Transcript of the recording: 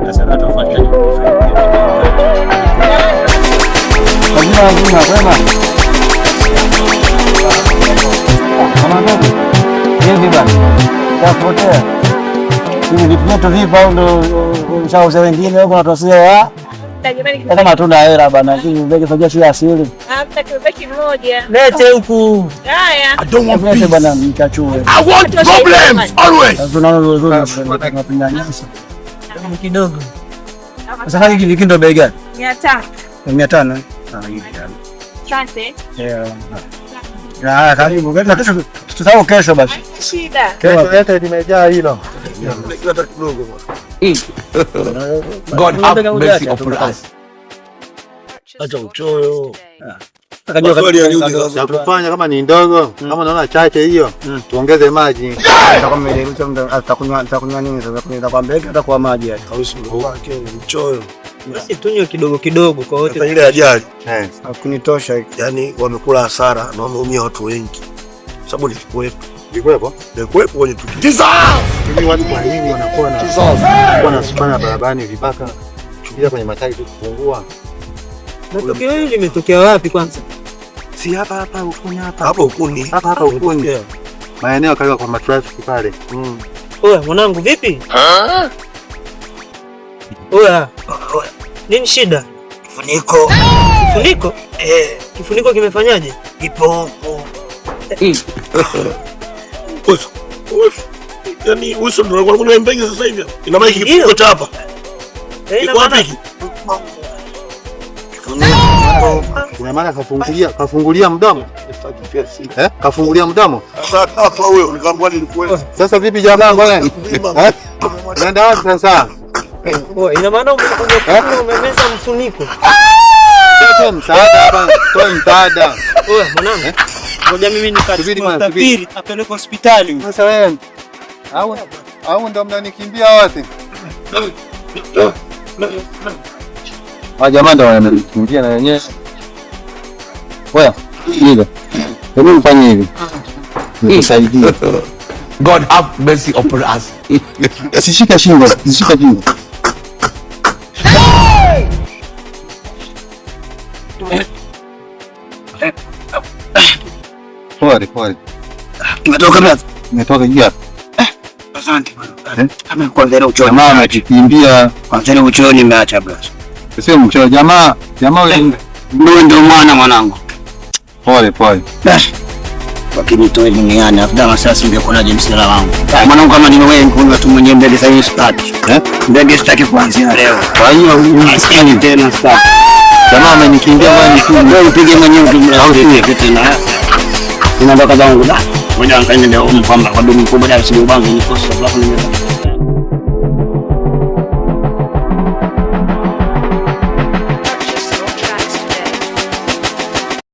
Sasa tofauti vitu vipa ndo shauza wengine huko natusia kama matunda hela bana, lakini mbege fanya shia asili. Hata kibeki moja. Lete huku. Haya. I don't want peace. Bana mkachue. I want problems always. Tunaona tunapinga nyasi. Kidogo. Sasa hiki ndo bei gani? 500. 500. Asante. Karibu. Tutasahau kesho basi. Shida. Kesho yote limejaa hilo. God have mercy upon us. Acha uchoyo. Kufanya kama ni ndogo, kama unaona chache hiyo, tuongeze maji. Atakunywa nini sasa? Nitakwambia atakuwa maji haya. Mchoyo. Basi tunywe kidogo kidogo kwa wote. Ile ajali. Hakunitosha. Yaani wamekula hasara na wameumia watu wengi. Sababu Nilikuwepo kwenye tukio. hivi watu kwa nini wanakuwa na spana barabarani vibaka kupitia kwenye mataki kufungua. Na tukio hili limetokea wapi kwanza? Si hapa ukuni hapa. Hapo ukuni. Hapa ukuni. Maeneo kaliwa kwa matrafiki pale. Oya mwanangu vipi? Oya. Nini shida? Kifuniko. Kifuniko? Kifuniko kimefanyaje? Ipo huko. Yaani uso ndo unakuwa kuna mbege sasa hivi. Ina maana kifuniko cha hapa. Iko wapi? Kuna maana kafungulia mdomo. Kafungulia mdomo. Sasa hapa wewe nikamwambia nilikuwa. Sasa vipi jamaa bwana? Unaenda wapi sasa? Ina maana umemeza mfuniko. Toa msaada hapa, toa msaada. Oya mwanangu. Ngoja mimi nikasafiri apeleke hospitali. Sasa wewe au ndo mnanikimbia wote? Jamaa ndo wananikimbia na wenyewe. Wewe, hilo. Hebu mfanye hivi. Nisaidie. God have mercy upon us. Sishika shingo. Pole. Nimetoka juu hapa. Asante bwana. Kama kwa leo uchoyo. Jamaa amekimbia. Kwanza leo uchoyo nimeacha bwana. Sio mchoyo jamaa wewe ndio mwanangu. Pole. Lakini toe duniani afadhali sasa ungekuwa msela wangu. Mwanangu kama ni wewe kuna mtu mwenye mbele sasa hivi staki. Ndege sitaki kuanzia leo. Kwa hiyo usikani tena sasa. Jamaa amenikimbia wewe upige mwenyewe tu tena. Ninaondoka zangu da. Ngoja nikaende leo mpamba kwa dumu kubwa ya siku bangu nikosa alafu